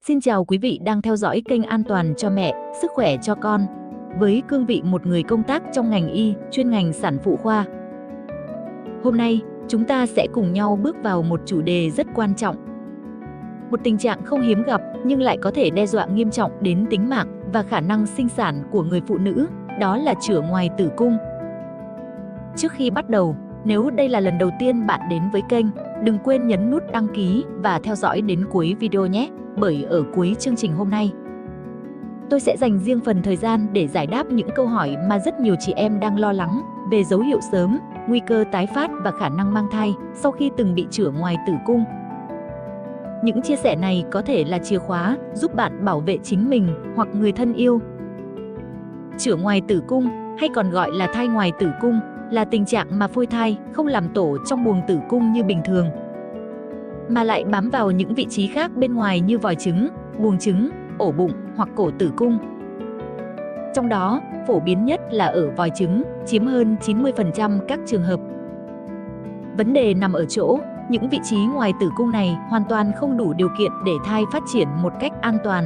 Xin chào quý vị đang theo dõi kênh An toàn cho mẹ, sức khỏe cho con. Với cương vị một người công tác trong ngành y, chuyên ngành sản phụ khoa. Hôm nay, chúng ta sẽ cùng nhau bước vào một chủ đề rất quan trọng. Một tình trạng không hiếm gặp nhưng lại có thể đe dọa nghiêm trọng đến tính mạng và khả năng sinh sản của người phụ nữ, đó là chữa ngoài tử cung. Trước khi bắt đầu, nếu đây là lần đầu tiên bạn đến với kênh, đừng quên nhấn nút đăng ký và theo dõi đến cuối video nhé, bởi ở cuối chương trình hôm nay, tôi sẽ dành riêng phần thời gian để giải đáp những câu hỏi mà rất nhiều chị em đang lo lắng về dấu hiệu sớm, nguy cơ tái phát và khả năng mang thai sau khi từng bị chữa ngoài tử cung. Những chia sẻ này có thể là chìa khóa giúp bạn bảo vệ chính mình hoặc người thân yêu. Chữa ngoài tử cung, hay còn gọi là thai ngoài tử cung, là tình trạng mà phôi thai không làm tổ trong buồng tử cung như bình thường, mà lại bám vào những vị trí khác bên ngoài như vòi trứng, buồng trứng, ổ bụng hoặc cổ tử cung. Trong đó, phổ biến nhất là ở vòi trứng, chiếm hơn 90% các trường hợp. Vấn đề nằm ở chỗ, những vị trí ngoài tử cung này hoàn toàn không đủ điều kiện để thai phát triển một cách an toàn.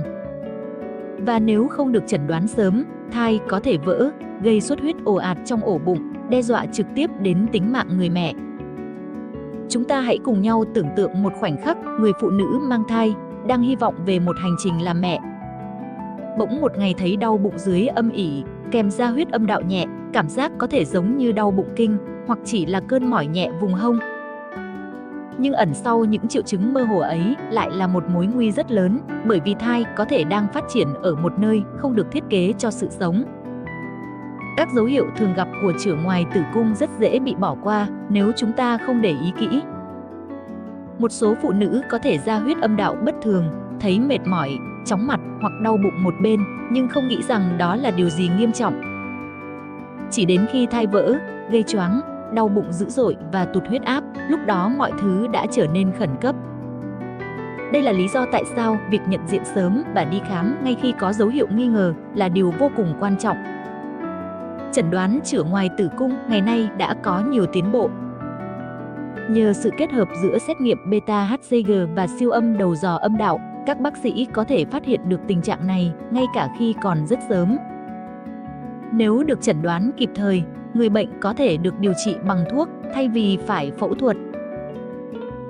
Và nếu không được chẩn đoán sớm, thai có thể vỡ, gây xuất huyết ồ ạt trong ổ bụng, đe dọa trực tiếp đến tính mạng người mẹ. Chúng ta hãy cùng nhau tưởng tượng một khoảnh khắc người phụ nữ mang thai, đang hy vọng về một hành trình làm mẹ. Bỗng một ngày thấy đau bụng dưới âm ỉ, kèm ra huyết âm đạo nhẹ, cảm giác có thể giống như đau bụng kinh, hoặc chỉ là cơn mỏi nhẹ vùng hông. Nhưng ẩn sau những triệu chứng mơ hồ ấy lại là một mối nguy rất lớn, bởi vì thai có thể đang phát triển ở một nơi không được thiết kế cho sự sống. Các dấu hiệu thường gặp của chữa ngoài tử cung rất dễ bị bỏ qua nếu chúng ta không để ý kỹ. Một số phụ nữ có thể ra huyết âm đạo bất thường, thấy mệt mỏi, chóng mặt hoặc đau bụng một bên, nhưng không nghĩ rằng đó là điều gì nghiêm trọng. Chỉ đến khi thai vỡ, gây choáng, đau bụng dữ dội và tụt huyết áp, lúc đó mọi thứ đã trở nên khẩn cấp. Đây là lý do tại sao việc nhận diện sớm và đi khám ngay khi có dấu hiệu nghi ngờ là điều vô cùng quan trọng. Chẩn đoán chữa ngoài tử cung ngày nay đã có nhiều tiến bộ. Nhờ sự kết hợp giữa xét nghiệm beta-HCG và siêu âm đầu giò âm đạo, các bác sĩ có thể phát hiện được tình trạng này ngay cả khi còn rất sớm. Nếu được chẩn đoán kịp thời, người bệnh có thể được điều trị bằng thuốc thay vì phải phẫu thuật.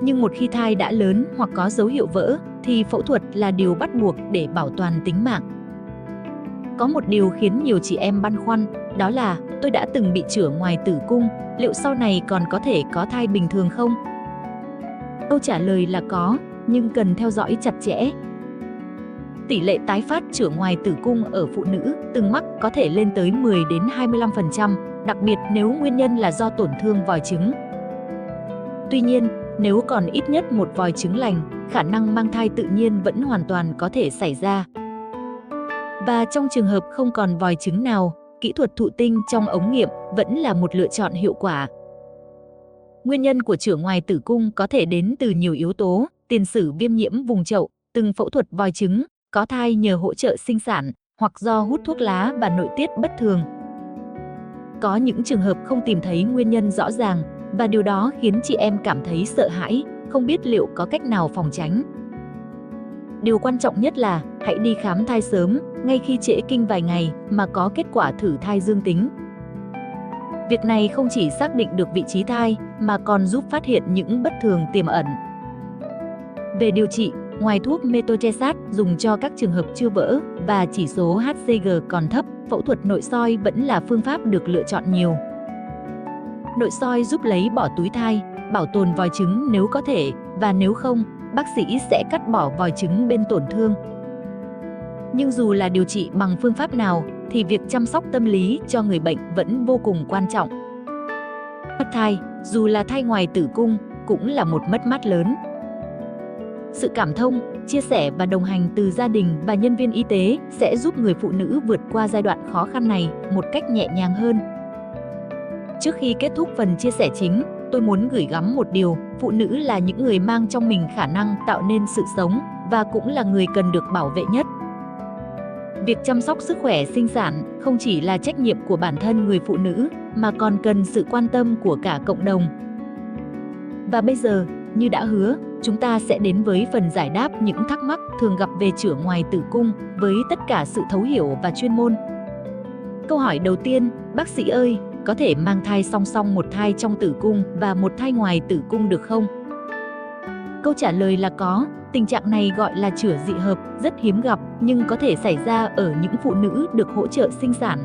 Nhưng một khi thai đã lớn hoặc có dấu hiệu vỡ, thì phẫu thuật là điều bắt buộc để bảo toàn tính mạng. Có một điều khiến nhiều chị em băn khoăn, đó là tôi đã từng bị chữa ngoài tử cung, liệu sau này còn có thể có thai bình thường không? Câu trả lời là có, nhưng cần theo dõi chặt chẽ. Tỷ lệ tái phát chữa ngoài tử cung ở phụ nữ từng mắc có thể lên tới 10 đến 25%, đặc biệt nếu nguyên nhân là do tổn thương vòi trứng. Tuy nhiên, nếu còn ít nhất một vòi trứng lành, khả năng mang thai tự nhiên vẫn hoàn toàn có thể xảy ra. Và trong trường hợp không còn vòi trứng nào, kỹ thuật thụ tinh trong ống nghiệm vẫn là một lựa chọn hiệu quả. Nguyên nhân của chữa ngoài tử cung có thể đến từ nhiều yếu tố: tiền sử viêm nhiễm vùng chậu, từng phẫu thuật vòi trứng, có thai nhờ hỗ trợ sinh sản, hoặc do hút thuốc lá và nội tiết bất thường. Có những trường hợp không tìm thấy nguyên nhân rõ ràng, và điều đó khiến chị em cảm thấy sợ hãi, không biết liệu có cách nào phòng tránh. Điều quan trọng nhất là hãy đi khám thai sớm, ngay khi trễ kinh vài ngày mà có kết quả thử thai dương tính. Việc này không chỉ xác định được vị trí thai mà còn giúp phát hiện những bất thường tiềm ẩn. Về điều trị, ngoài thuốc Methotrexate dùng cho các trường hợp chưa vỡ và chỉ số HCG còn thấp, phẫu thuật nội soi vẫn là phương pháp được lựa chọn nhiều. Nội soi giúp lấy bỏ túi thai, bảo tồn vòi trứng nếu có thể, và nếu không, bác sĩ sẽ cắt bỏ vòi trứng bên tổn thương. Nhưng dù là điều trị bằng phương pháp nào, thì việc chăm sóc tâm lý cho người bệnh vẫn vô cùng quan trọng. Mất thai, dù là thai ngoài tử cung, cũng là một mất mát lớn. Sự cảm thông, chia sẻ và đồng hành từ gia đình và nhân viên y tế sẽ giúp người phụ nữ vượt qua giai đoạn khó khăn này một cách nhẹ nhàng hơn. Trước khi kết thúc phần chia sẻ chính, tôi muốn gửi gắm một điều: phụ nữ là những người mang trong mình khả năng tạo nên sự sống và cũng là người cần được bảo vệ nhất. Việc chăm sóc sức khỏe sinh sản không chỉ là trách nhiệm của bản thân người phụ nữ mà còn cần sự quan tâm của cả cộng đồng. Và bây giờ, như đã hứa, chúng ta sẽ đến với phần giải đáp những thắc mắc thường gặp về chữa ngoài tử cung với tất cả sự thấu hiểu và chuyên môn. Câu hỏi đầu tiên, bác sĩ ơi, có thể mang thai song song một thai trong tử cung và một thai ngoài tử cung được không? Câu trả lời là có. Tình trạng này gọi là chữa dị hợp, rất hiếm gặp nhưng có thể xảy ra ở những phụ nữ được hỗ trợ sinh sản.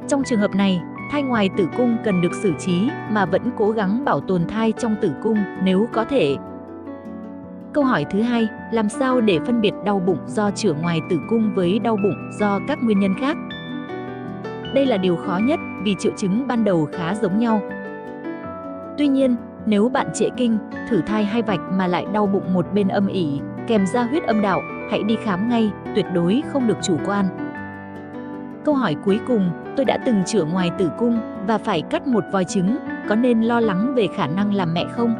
Trong trường hợp này, thai ngoài tử cung cần được xử trí mà vẫn cố gắng bảo tồn thai trong tử cung nếu có thể. Câu hỏi thứ hai, làm sao để phân biệt đau bụng do chữa ngoài tử cung với đau bụng do các nguyên nhân khác? Đây là điều khó nhất vì triệu chứng ban đầu khá giống nhau. Tuy nhiên, nếu bạn trễ kinh, thử thai hai vạch mà lại đau bụng một bên âm ỉ, kèm ra huyết âm đạo, hãy đi khám ngay, tuyệt đối không được chủ quan. Câu hỏi cuối cùng, tôi đã từng chữa ngoài tử cung và phải cắt một vòi trứng, có nên lo lắng về khả năng làm mẹ không?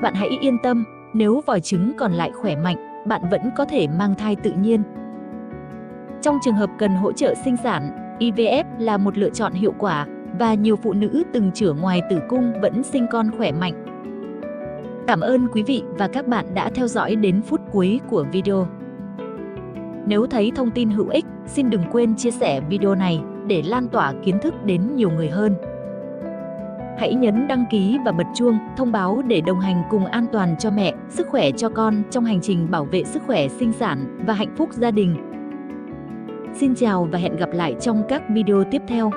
Bạn hãy yên tâm, nếu vòi trứng còn lại khỏe mạnh, bạn vẫn có thể mang thai tự nhiên. Trong trường hợp cần hỗ trợ sinh sản, IVF là một lựa chọn hiệu quả và nhiều phụ nữ từng chữa ngoài tử cung vẫn sinh con khỏe mạnh. Cảm ơn quý vị và các bạn đã theo dõi đến phút cuối của video. Nếu thấy thông tin hữu ích, xin đừng quên chia sẻ video này để lan tỏa kiến thức đến nhiều người hơn. Hãy nhấn đăng ký và bật chuông thông báo để đồng hành cùng an toàn cho mẹ, sức khỏe cho con trong hành trình bảo vệ sức khỏe sinh sản và hạnh phúc gia đình. Xin chào và hẹn gặp lại trong các video tiếp theo.